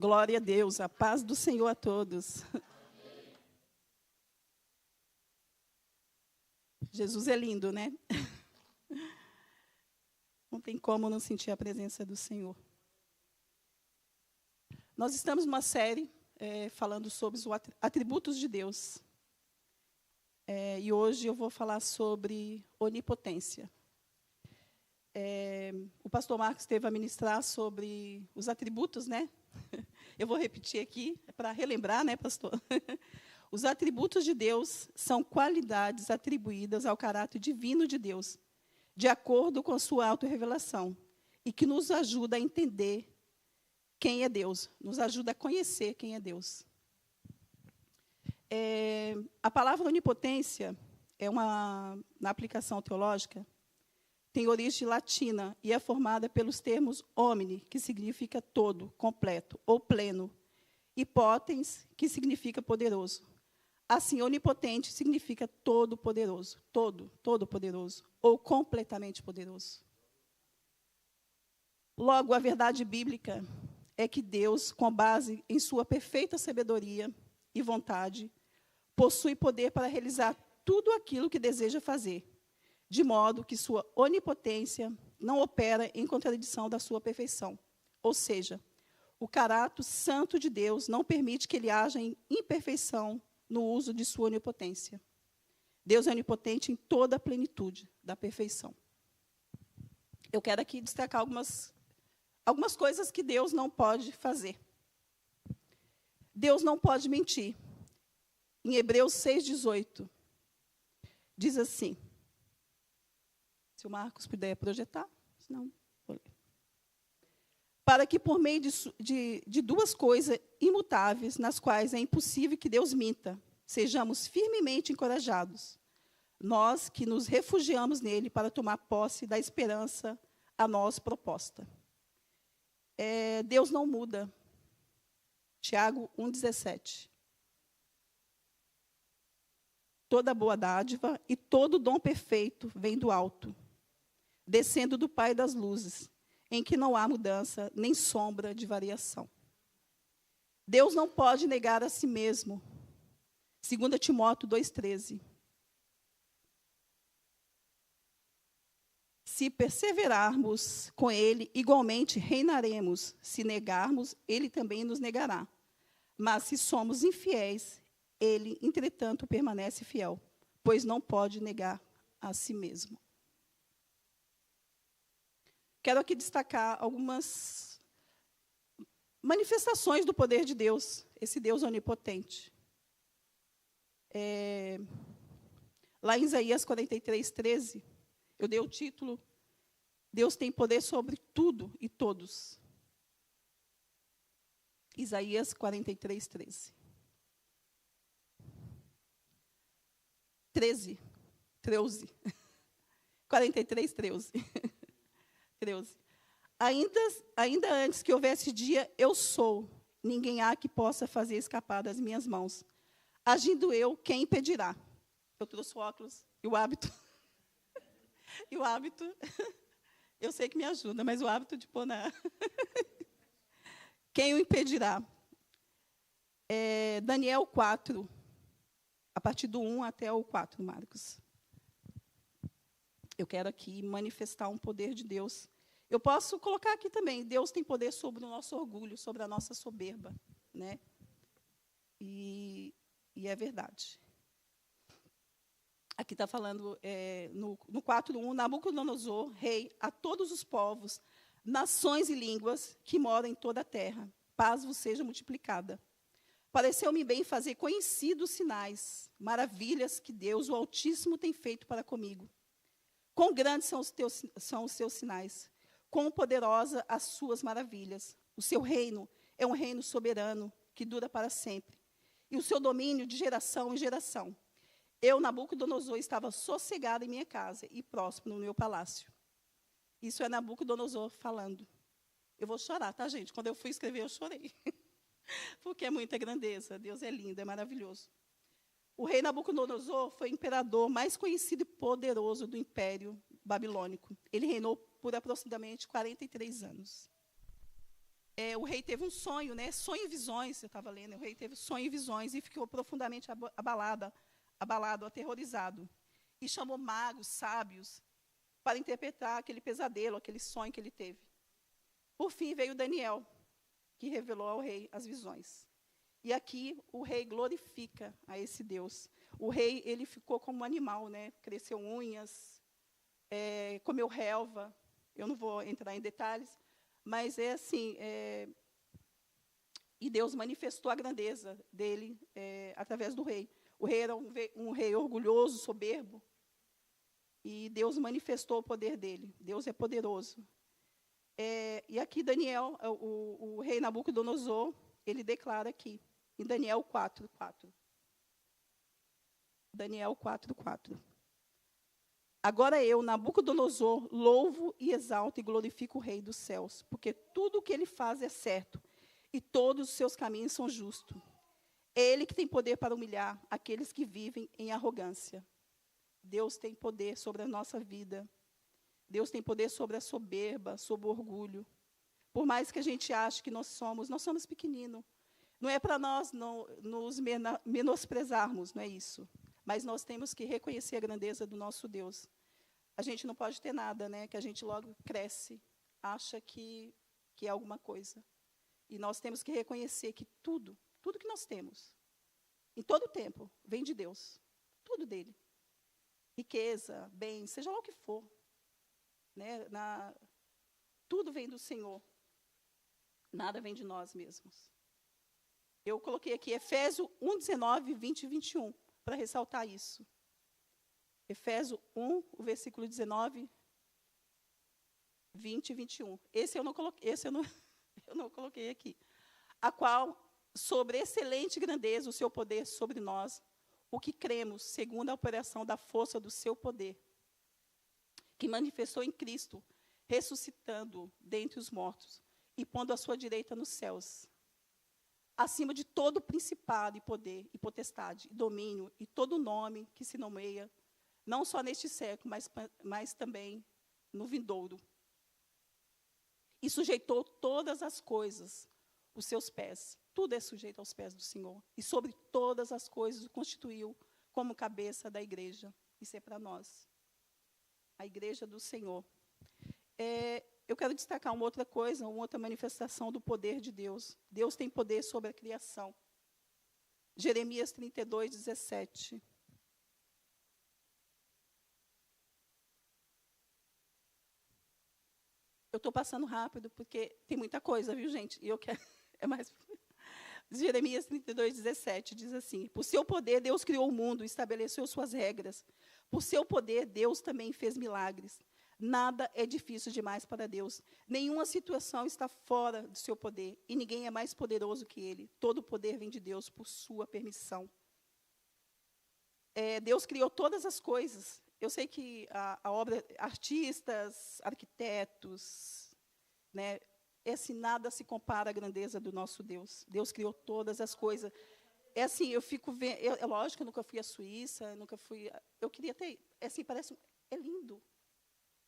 Glória a Deus, a paz do Senhor a todos. Jesus é lindo, né? Não tem como não sentir a presença do Senhor. Nós estamos numa série falando sobre os atributos de Deus. E hoje eu vou falar sobre onipotência. O pastor Marcos esteve a ministrar sobre os atributos, né? Eu vou repetir aqui, para relembrar, né, pastor? Os atributos de Deus são qualidades atribuídas ao caráter divino de Deus, de acordo com a sua autorrevelação, e que nos ajuda a entender quem é Deus, nos ajuda a conhecer quem é Deus. A palavra onipotência na aplicação teológica, tem origem latina e é formada pelos termos omni, que significa todo, completo, ou pleno, e potens, que significa poderoso. Assim, onipotente significa todo-poderoso, todo-poderoso, ou completamente poderoso. Logo, a verdade bíblica é que Deus, com base em sua perfeita sabedoria e vontade, possui poder para realizar tudo aquilo que deseja fazer, de modo que sua onipotência não opera em contradição da sua perfeição. Ou seja, o caráter santo de Deus não permite que ele haja em imperfeição no uso de sua onipotência. Deus é onipotente em toda a plenitude da perfeição. Eu quero aqui destacar algumas coisas que Deus não pode fazer. Deus não pode mentir. Em Hebreus 6,18, diz assim, se o Marcos puder projetar, senão vou ler. Para que por meio de duas coisas imutáveis, nas quais é impossível que Deus minta, sejamos firmemente encorajados, nós que nos refugiamos nele para tomar posse da esperança a nós proposta. Deus não muda. Tiago 1,17. Toda boa dádiva e todo dom perfeito vem do alto, descendo do Pai das luzes, em que não há mudança nem sombra de variação. Deus não pode negar a si mesmo. 2 Timóteo 2,13. Se perseverarmos com ele, igualmente reinaremos. Se negarmos, ele também nos negará. Mas se somos infiéis, ele, entretanto, permanece fiel, pois não pode negar a si mesmo. Quero aqui destacar algumas manifestações do poder de Deus, esse Deus onipotente. Lá em Isaías 43:13, eu dei o título, Deus tem poder sobre tudo e todos. Isaías 43:13. 13. 43:13. 13. Ainda antes que houvesse dia, eu sou. Ninguém há que possa fazer escapar das minhas mãos. Agindo eu, quem impedirá? Eu trouxe o óculos e o hábito. E o hábito, eu sei que me ajuda, mas o hábito de pôr na... Quem o impedirá? Daniel 4, a partir do 1 até o 4, Marcos. Eu quero aqui manifestar um poder de Deus. Eu posso colocar aqui também, Deus tem poder sobre o nosso orgulho, sobre a nossa soberba, né? E é verdade. Aqui está falando, no 4:1, Nabucodonosor, rei, a todos os povos, nações e línguas que moram em toda a terra, paz vos seja multiplicada. Pareceu-me bem fazer conhecidos sinais, maravilhas que Deus, o Altíssimo, tem feito para comigo. Quão grandes são os seus sinais, quão poderosa as suas maravilhas. O seu reino é um reino soberano, que dura para sempre, e o seu domínio de geração em geração. Eu, Nabucodonosor, estava sossegado em minha casa e próspero no meu palácio. Isso é Nabucodonosor falando. Eu vou chorar, tá, gente? Quando eu fui escrever, eu chorei. Porque é muita grandeza. Deus é lindo, é maravilhoso. O rei Nabucodonosor foi o imperador mais conhecido e poderoso do Império Babilônico. Ele reinou por aproximadamente 43 anos. o rei teve um sonho, né? Sonho e visões, eu estava lendo, o rei teve sonho e visões e ficou profundamente abalado, aterrorizado. E chamou magos, sábios, para interpretar aquele pesadelo, aquele sonho que ele teve. Por fim, veio Daniel, que revelou ao rei as visões. E aqui o rei glorifica a esse Deus. O rei, ele ficou como um animal, né? Cresceu unhas, comeu relva. Eu não vou entrar em detalhes, mas é assim. E Deus manifestou a grandeza dele através do rei. O rei era um rei orgulhoso, soberbo, e Deus manifestou o poder dele. Deus é poderoso. E aqui Daniel, o rei Nabucodonosor, ele declara aqui, em Daniel 4:4. Daniel 4:4. Agora eu, Nabucodonosor, louvo e exalto e glorifico o Rei dos céus, porque tudo o que ele faz é certo, e todos os seus caminhos são justos. É ele que tem poder para humilhar aqueles que vivem em arrogância. Deus tem poder sobre a nossa vida. Deus tem poder sobre a soberba, sobre o orgulho. Por mais que a gente ache que nós somos pequeninos. Não é para nós nos menosprezarmos, não é isso. Mas nós temos que reconhecer a grandeza do nosso Deus. A gente não pode ter nada, né? Que a gente logo cresce, acha que é alguma coisa. E nós temos que reconhecer que tudo que nós temos, em todo o tempo, vem de Deus. Tudo dele. Riqueza, bem, seja lá o que for. Né? Tudo vem do Senhor. Nada vem de nós mesmos. Eu coloquei aqui Efésios 1:19, 20 e 21, para ressaltar isso. Efésios 1, o versículo 19, 20 e 21. Esse eu não coloquei aqui. A qual, sobre excelente grandeza, o seu poder sobre nós, o que cremos, segundo a operação da força do seu poder, que manifestou em Cristo, ressuscitando dentre os mortos e pondo a sua direita nos céus, acima de todo principado e poder e potestade, e domínio e todo nome que se nomeia, não só neste século, mas também no vindouro. E sujeitou todas as coisas, os seus pés. Tudo é sujeito aos pés do Senhor. E sobre todas as coisas o constituiu como cabeça da igreja. Isso é para nós. A igreja do Senhor. Eu quero destacar uma outra coisa, uma outra manifestação do poder de Deus. Deus tem poder sobre a criação. Jeremias 32:17. Eu estou passando rápido, porque tem muita coisa, viu, gente? E eu quero... Jeremias 32:17 diz assim: por seu poder, Deus criou o mundo, estabeleceu suas regras. Por seu poder, Deus também fez milagres. Nada é difícil demais para Deus. Nenhuma situação está fora do seu poder. E ninguém é mais poderoso que Ele. Todo o poder vem de Deus por sua permissão. Deus criou todas as coisas. Eu sei que a obra, artistas, arquitetos, né, nada se compara à grandeza do nosso Deus. Deus criou todas as coisas. Eu fico vendo, é lógico que eu nunca fui à Suíça, eu queria ter, parece, é lindo.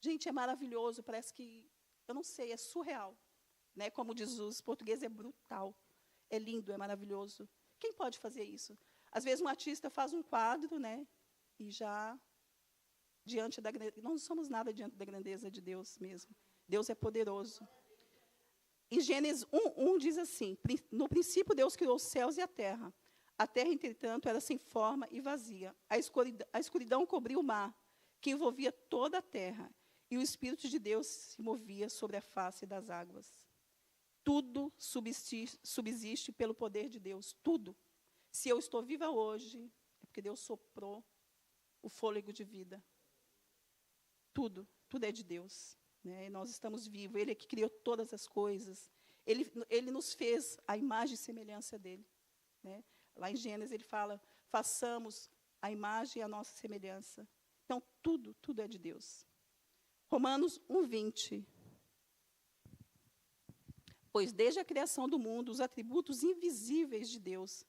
Gente, é maravilhoso, parece que, eu não sei, é surreal. Né? Como diz os portugueses, é brutal. É lindo, é maravilhoso. Quem pode fazer isso? Às vezes um artista faz um quadro, né, e já, diante da grandeza, não somos nada diante da grandeza de Deus mesmo. Deus é poderoso. Em Gênesis 1:1 diz assim: no princípio Deus criou os céus e a terra. A terra, entretanto, era sem forma e vazia. A escuridão cobriu o mar, que envolvia toda a terra. E o Espírito de Deus se movia sobre a face das águas. Tudo subsiste pelo poder de Deus. Tudo. Se eu estou viva hoje, é porque Deus soprou o fôlego de vida. Tudo é de Deus. Né? Nós estamos vivos. Ele é que criou todas as coisas. Ele nos fez a imagem e semelhança dele. Né? Lá em Gênesis ele fala: façamos a imagem e a nossa semelhança. Então, tudo é de Deus. Romanos 1:20. Pois desde a criação do mundo, os atributos invisíveis de Deus,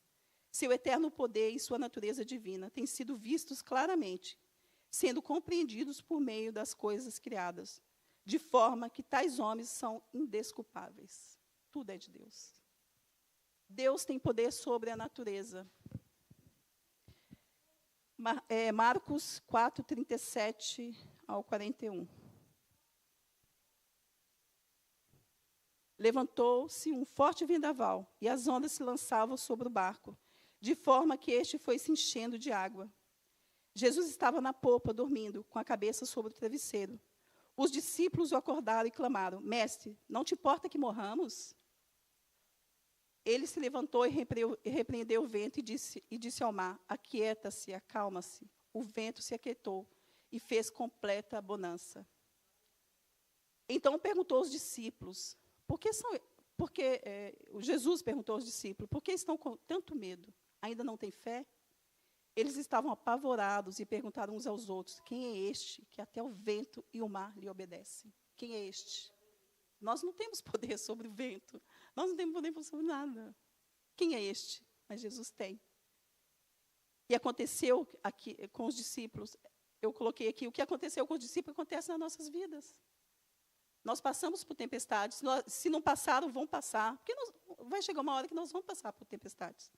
seu eterno poder e sua natureza divina, têm sido vistos claramente, sendo compreendidos por meio das coisas criadas, de forma que tais homens são indesculpáveis. tudo é de Deus. Deus tem poder sobre a natureza. Marcos 4, 37 ao 41. Levantou-se um forte vendaval, e as ondas se lançavam sobre o barco, de forma que este foi se enchendo de água. Jesus estava na popa, dormindo, com a cabeça sobre o travesseiro. Os discípulos o acordaram e clamaram: Mestre, não te importa que morramos? Ele se levantou e repreendeu o vento e disse ao mar: Aquieta-se, acalma-se. O vento se aquietou e fez completa bonança. Então perguntou aos discípulos, Jesus perguntou aos discípulos, por que estão com tanto medo? Ainda não têm fé? Eles estavam apavorados e perguntaram uns aos outros: quem é este que até o vento e o mar lhe obedecem? Quem é este? Nós não temos poder sobre o vento. Nós não temos poder sobre nada. Quem é este? Mas Jesus tem. E aconteceu aqui com os discípulos, eu coloquei aqui, o que aconteceu com os discípulos acontece nas nossas vidas. Nós passamos por tempestades. Se não passaram, vão passar. Porque vai chegar uma hora que nós vamos passar por tempestades.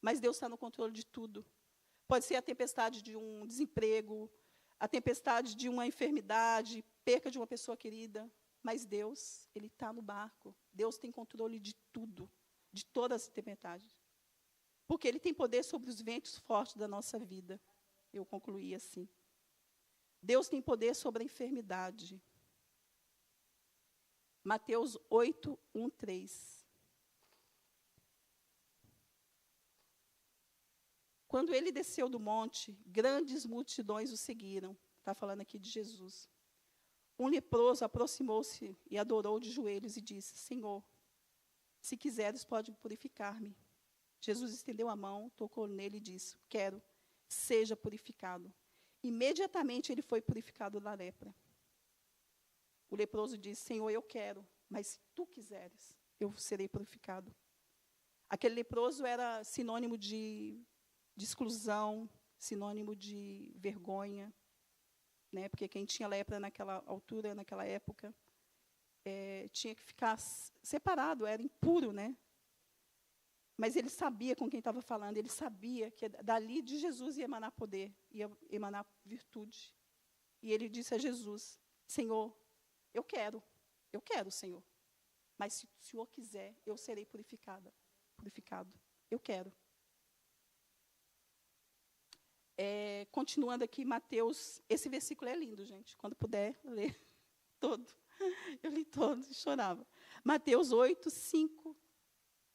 Mas Deus está no controle de tudo. Pode ser a tempestade de um desemprego, a tempestade de uma enfermidade, perca de uma pessoa querida. Mas Deus, Ele está no barco. Deus tem controle de tudo, de todas as tempestades. Porque Ele tem poder sobre os ventos fortes da nossa vida. Eu concluí assim. Deus tem poder sobre a enfermidade. Mateus 8, 1, 3. Quando ele desceu do monte, grandes multidões o seguiram. Está falando aqui de Jesus. Um leproso aproximou-se e adorou de joelhos e disse: Senhor, se quiseres, pode purificar-me. Jesus estendeu a mão, tocou nele e disse: quero, seja purificado. Imediatamente ele foi purificado da lepra. O leproso disse: Senhor, eu quero, mas se tu quiseres, eu serei purificado. Aquele leproso era sinônimo de exclusão, sinônimo de vergonha. Né, porque quem tinha lepra naquela altura, naquela época, tinha que ficar separado, era impuro, né? Mas ele sabia com quem estava falando, ele sabia que dali de Jesus ia emanar poder, ia emanar virtude. E ele disse a Jesus: Senhor, eu quero, Senhor. Mas se o Senhor quiser, eu serei purificado. Eu quero. Continuando aqui, Mateus, esse versículo é lindo, gente. Quando puder, ler todo. Eu li todo e chorava. Mateus 8, 5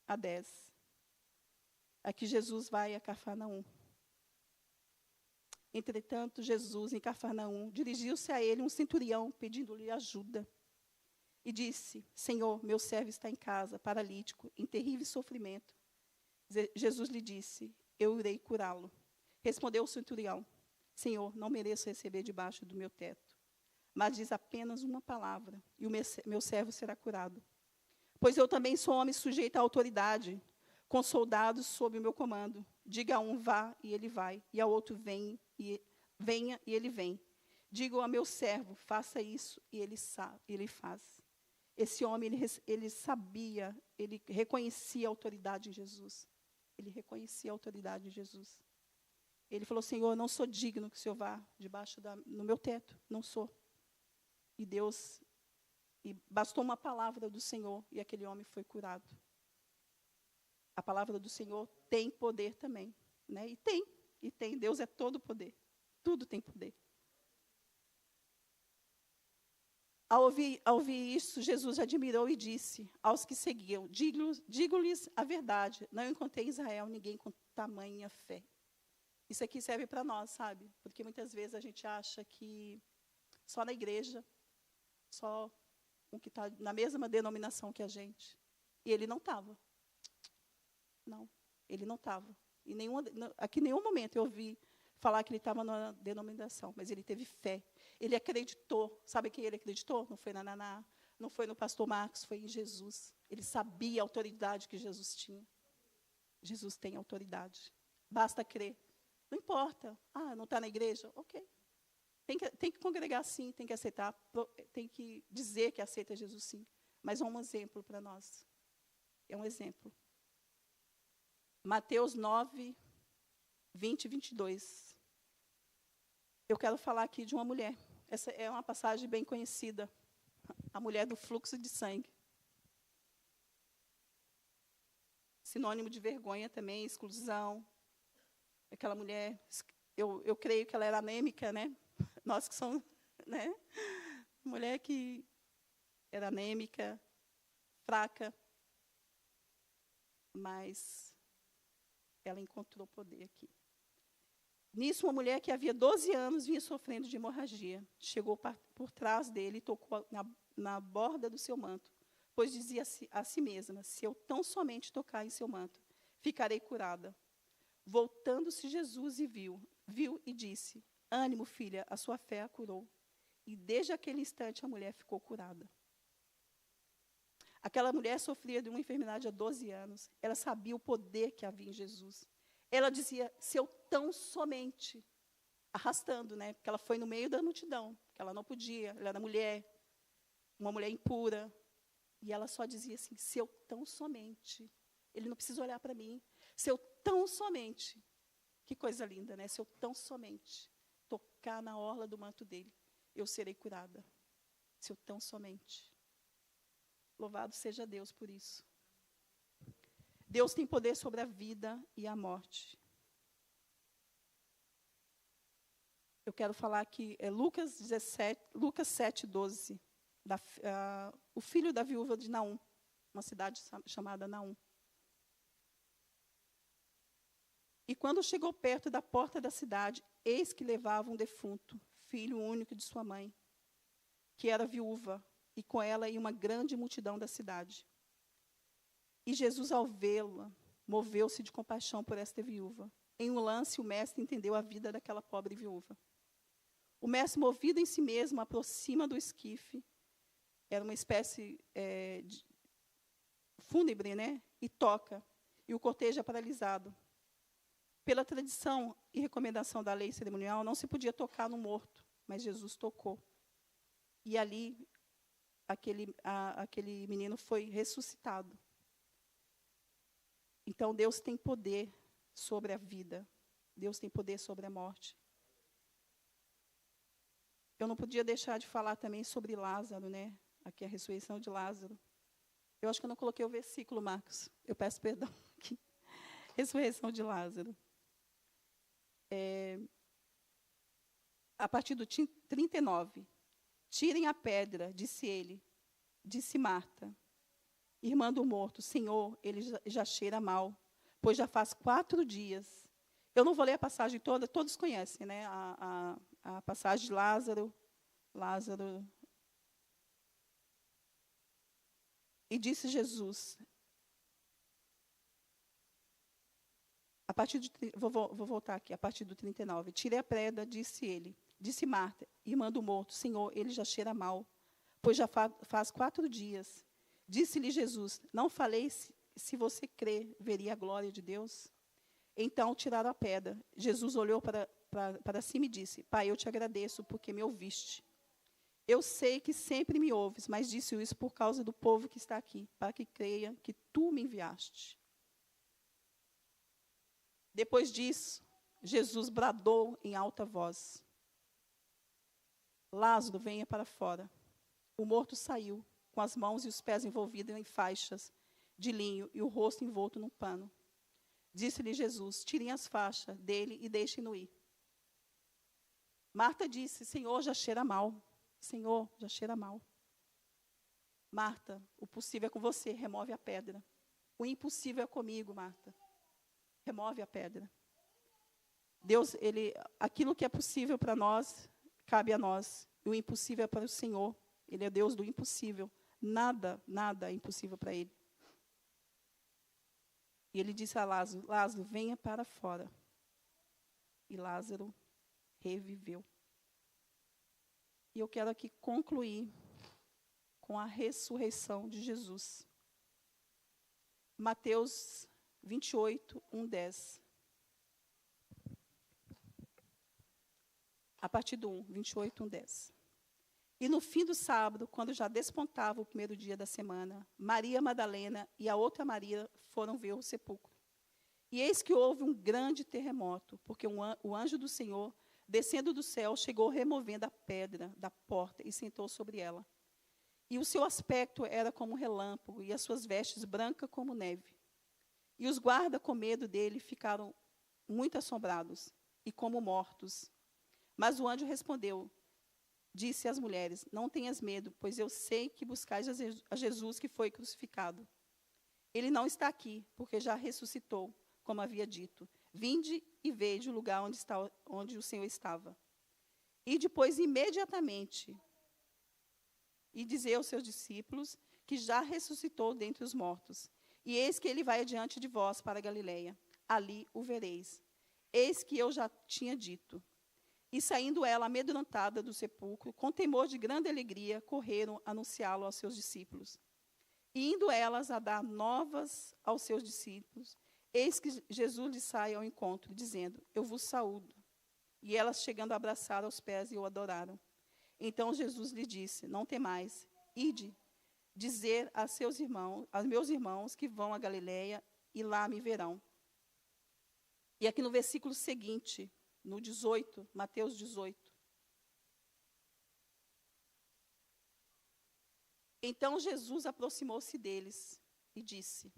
a 10. Aqui Jesus vai a Cafarnaum. Entretanto, Jesus, em Cafarnaum, dirigiu-se a ele um centurião, pedindo-lhe ajuda. E disse: Senhor, meu servo está em casa, paralítico, em terrível sofrimento. Jesus lhe disse: eu irei curá-lo. Respondeu o centurião: Senhor, não mereço receber debaixo do meu teto, mas diz apenas uma palavra, e o meu servo será curado. Pois eu também sou homem sujeito à autoridade, com soldados sob o meu comando. Diga a um: vá, e ele vai, e ao outro: venha, e ele vem. Digo a meu servo: faça isso, e ele faz. Esse homem, ele sabia, ele reconhecia a autoridade em Jesus. Ele reconhecia a autoridade em Jesus. Ele falou: Senhor, não sou digno que o Senhor vá debaixo no meu teto. Não sou. E bastou uma palavra do Senhor e aquele homem foi curado. A palavra do Senhor tem poder também. Né? E tem. Deus é todo poder. Tudo tem poder. Ao ouvir isso, Jesus admirou e disse aos que seguiam: digo-lhes a verdade, não encontrei em Israel ninguém com tamanha fé. Isso aqui serve para nós, sabe? Porque muitas vezes a gente acha que só na igreja, só um que está na mesma denominação que a gente. E ele não estava. Não, ele não estava. Aqui em nenhum momento eu ouvi falar que ele estava na denominação, mas ele teve fé. Ele acreditou. Sabe quem ele acreditou? Não foi na Naná, não foi no pastor Marcos, foi em Jesus. Ele sabia a autoridade que Jesus tinha. Jesus tem autoridade. Basta crer. Não importa. Não está na igreja? Ok. Tem que congregar sim, tem que aceitar, tem que dizer que aceita Jesus sim. Mas é um exemplo para nós. é um exemplo. Mateus 9, 20 e 22. Eu quero falar aqui de uma mulher. Essa é uma passagem bem conhecida. A mulher do fluxo de sangue. Sinônimo de vergonha também, exclusão. Aquela mulher, eu creio que ela era anêmica, né? Nós que somos, né? Mulher que era anêmica, fraca, mas ela encontrou poder aqui. Nisso, uma mulher que havia 12 anos vinha sofrendo de hemorragia. Chegou por trás dele e tocou na borda do seu manto, pois dizia a si mesma, se eu tão somente tocar em seu manto, ficarei curada. Voltando-se Jesus e viu e disse, ânimo, filha, a sua fé a curou. E desde aquele instante a mulher ficou curada. Aquela mulher sofria de uma enfermidade há 12 anos. Ela sabia o poder que havia em Jesus. Ela dizia, se eu tão somente, arrastando, né? Porque ela foi no meio da multidão, porque ela não podia, ela era mulher, uma mulher impura. E ela só dizia assim, se eu tão somente, ele não precisa olhar para mim, se eu tão somente, que coisa linda, né? Se eu tão somente tocar na orla do manto dele, eu serei curada. Se eu tão somente. Louvado seja Deus por isso. Deus tem poder sobre a vida e a morte. Eu quero falar aqui, Lucas 7, 12. O filho da viúva de Naum, uma cidade chamada Naum. E quando chegou perto da porta da cidade, eis que levava um defunto, filho único de sua mãe, que era viúva, e com ela ia uma grande multidão da cidade. E Jesus, ao vê-la, moveu-se de compaixão por esta viúva. Em um lance, o mestre entendeu a vida daquela pobre viúva. O mestre, movido em si mesmo, aproxima do esquife, era uma espécie de fúnebre, né? E toca, e o cortejo é paralisado. Pela tradição e recomendação da lei cerimonial, não se podia tocar no morto, mas Jesus tocou. E ali, aquele menino foi ressuscitado. Então, Deus tem poder sobre a vida. Deus tem poder sobre a morte. Eu não podia deixar de falar também sobre Lázaro, né? Aqui a ressurreição de Lázaro. Eu acho que eu não coloquei o versículo, Marcos. Eu peço perdão aqui. Ressurreição de Lázaro. A partir do 39. Tirem a pedra, disse ele. Disse Marta, irmã do morto, Senhor, ele já cheira mal, pois já faz 4 dias. Eu não vou ler a passagem toda, todos conhecem, né? A passagem de Lázaro. E disse Jesus, vou voltar aqui, a partir do 39. Tirei a pedra, disse ele. Disse Marta, irmã do morto, Senhor, ele já cheira mal, pois já faz 4 dias. Disse-lhe Jesus, não falei se você crê, veria a glória de Deus? Então tiraram a pedra. Jesus olhou para cima e disse, Pai, eu te agradeço porque me ouviste. Eu sei que sempre me ouves, mas disse isso por causa do povo que está aqui, para que creia que tu me enviaste. Depois disso, Jesus bradou em alta voz, Lázaro, venha para fora. O morto saiu, com as mãos e os pés envolvidos em faixas de linho e o rosto envolto num pano. Disse-lhe Jesus, tirem as faixas dele e deixem-no ir. Marta disse, Senhor, já cheira mal. Senhor, já cheira mal. Marta, o possível é com você, remove a pedra. O impossível é comigo, Marta. Remove a pedra. Deus, aquilo que é possível para nós, cabe a nós. E o impossível é para o Senhor. Ele é Deus do impossível. Nada é impossível para Ele. E Ele disse a Lázaro, Lázaro, venha para fora. E Lázaro reviveu. E eu quero aqui concluir com a ressurreição de Jesus. Mateus 28, 10. A partir do 1, 28, 10. E no fim do sábado, quando já despontava o primeiro dia da semana, Maria Madalena e a outra Maria foram ver o sepulcro. E eis que houve um grande terremoto, porque o anjo do Senhor, descendo do céu, chegou removendo a pedra da porta e sentou sobre ela. E o seu aspecto era como um relâmpago, e as suas vestes brancas como neve. E os guardas, com medo dele, ficaram muito assombrados e como mortos. Mas o anjo respondeu, disse às mulheres, não tenhas medo, pois eu sei que buscais a Jesus que foi crucificado. Ele não está aqui, porque já ressuscitou, como havia dito. Vinde e veja o lugar onde o Senhor estava. E depois, imediatamente, e dizer aos seus discípulos que já ressuscitou dentre os mortos. E eis que ele vai adiante de vós para a Galileia. Ali o vereis. Eis que eu já tinha dito. E saindo ela amedrontada do sepulcro, com temor de grande alegria, correram anunciá-lo aos seus discípulos. E indo elas a dar novas aos seus discípulos, eis que Jesus lhes sai ao encontro, dizendo, eu vos saúdo. E elas, chegando, abraçaram aos pés e o adoraram. Então Jesus lhe disse, não temais, ide, dizer a meus irmãos que vão a Galileia e lá me verão. E aqui no versículo seguinte, no 18, Mateus 18. Então Jesus aproximou-se deles e disse,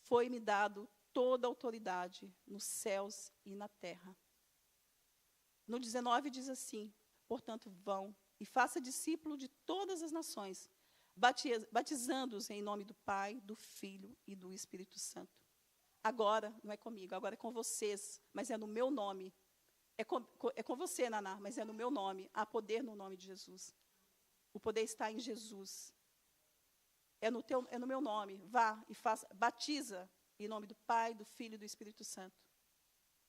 foi-me dado toda a autoridade nos céus e na terra. No 19 diz assim, portanto, vão e faça discípulo de todas as nações, batizando-os em nome do Pai, do Filho e do Espírito Santo. Agora, não é comigo, agora é com vocês, mas é no meu nome. É com você, Naná, mas é no meu nome. Há poder no nome de Jesus. O poder está em Jesus. É no meu nome. Vá e faça, batiza em nome do Pai, do Filho e do Espírito Santo.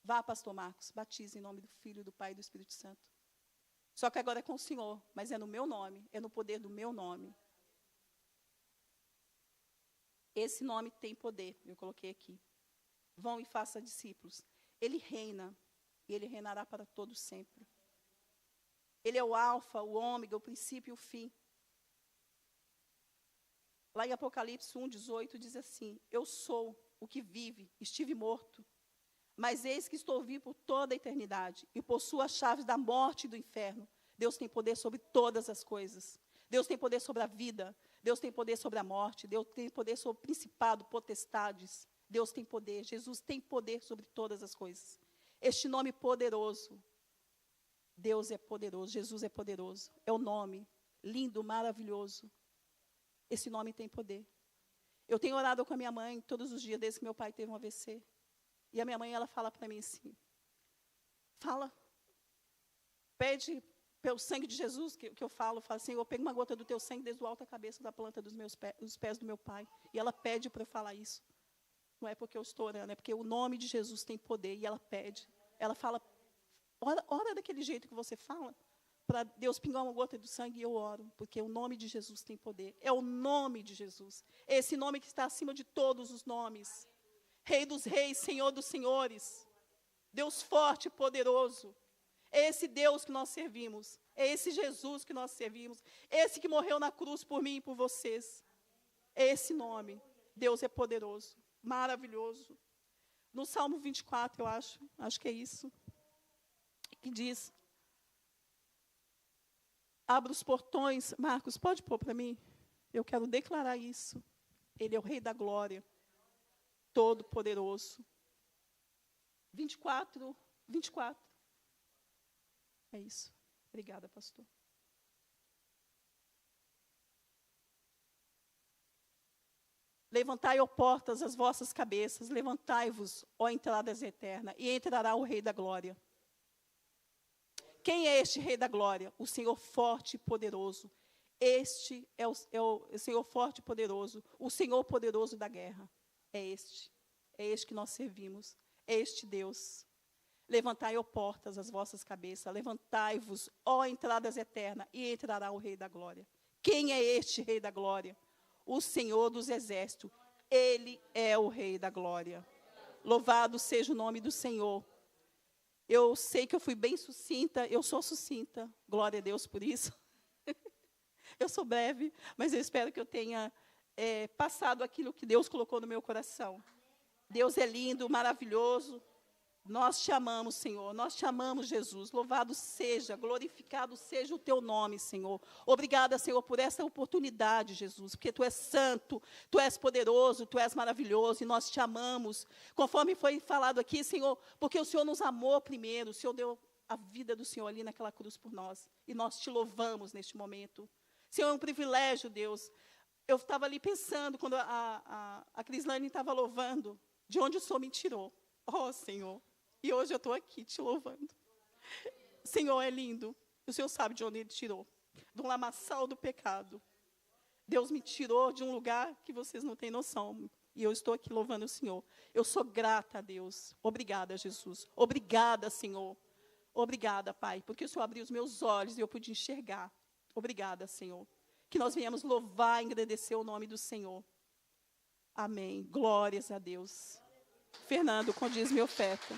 Vá, pastor Marcos, batize em nome do Filho, do Pai e do Espírito Santo. Só que agora é com o Senhor, mas é no meu nome, é no poder do meu nome. Esse nome tem poder, eu coloquei aqui. Vão e façam discípulos. Ele reina, e ele reinará para todo sempre. Ele é o alfa, o ômega, o princípio e o fim. Lá em Apocalipse 1:18 diz assim, eu sou o que vive, estive morto, mas eis que estou vivo por toda a eternidade, e possuo as chaves da morte e do inferno. Deus tem poder sobre todas as coisas. Deus tem poder sobre a vida, Deus tem poder sobre a morte, Deus tem poder sobre o principado, potestades. Deus tem poder, Jesus tem poder sobre todas as coisas. Este nome poderoso, Deus é poderoso, Jesus é poderoso. É o nome lindo, maravilhoso. Esse nome tem poder. Eu tenho orado com a minha mãe todos os dias, desde que meu pai teve um AVC. E a minha mãe, ela fala para mim assim, pede pelo sangue de Jesus, que eu falo assim, eu pego uma gota do teu sangue desde o alto da cabeça da planta dos meus pés, dos pés do meu pai. E ela pede para eu falar isso. Não é porque eu estou orando, é porque o nome de Jesus tem poder. E ela pede. Ela fala, ora daquele jeito que você fala, para Deus pingar uma gota do sangue e eu oro. Porque o nome de Jesus tem poder. É o nome de Jesus. Esse nome que está acima de todos os nomes. Rei dos reis, Senhor dos senhores. Deus forte e poderoso. É esse Deus que nós servimos. É esse Jesus que nós servimos. Esse que morreu na cruz por mim e por vocês. É esse nome. Deus é poderoso. Maravilhoso. No Salmo 24, eu acho que é isso, que diz, abra os portões, Marcos, pode pôr para mim? Eu quero declarar isso. Ele é o Rei da Glória, Todo-Poderoso. 24. É isso. Obrigada, pastor. Levantai, ó portas, as vossas cabeças, levantai-vos, ó entradas eternas, e entrará o Rei da Glória. Quem é este Rei da Glória? O Senhor forte e poderoso. Este é o Senhor forte e poderoso, o Senhor poderoso da guerra. É este que nós servimos, é este Deus. Levantai, ó portas, as vossas cabeças, levantai-vos, ó entradas eternas, e entrará o Rei da Glória. Quem é este Rei da Glória? O Senhor dos Exércitos, Ele é o Rei da Glória. Louvado seja o nome do Senhor. Eu sei que eu fui bem sucinta, eu sou sucinta, glória a Deus por isso. Eu sou breve, mas eu espero que eu tenha passado aquilo que Deus colocou no meu coração. Deus é lindo, maravilhoso. Nós te amamos, Senhor. Nós te amamos, Jesus. Louvado seja, glorificado seja o teu nome, Senhor. Obrigada, Senhor, por essa oportunidade, Jesus, porque tu és santo, tu és poderoso, tu és maravilhoso e nós te amamos. Conforme foi falado aqui, Senhor, porque o Senhor nos amou primeiro, o Senhor deu a vida do Senhor ali naquela cruz por nós. E nós te louvamos neste momento. Senhor, é um privilégio, Deus. Eu estava ali pensando, quando a Crislane estava louvando, de onde o Senhor me tirou. Oh, Senhor. E hoje eu estou aqui te louvando. Senhor, é lindo. O Senhor sabe de onde Ele tirou. De um lamaçal do pecado. Deus me tirou de um lugar que vocês não têm noção. E eu estou aqui louvando o Senhor. Eu sou grata a Deus. Obrigada, Jesus. Obrigada, Senhor. Obrigada, Pai, porque o Senhor abriu os meus olhos e eu pude enxergar. Obrigada, Senhor. Que nós venhamos louvar e agradecer o nome do Senhor. Amém. Glórias a Deus. Fernando, condiz minha oferta.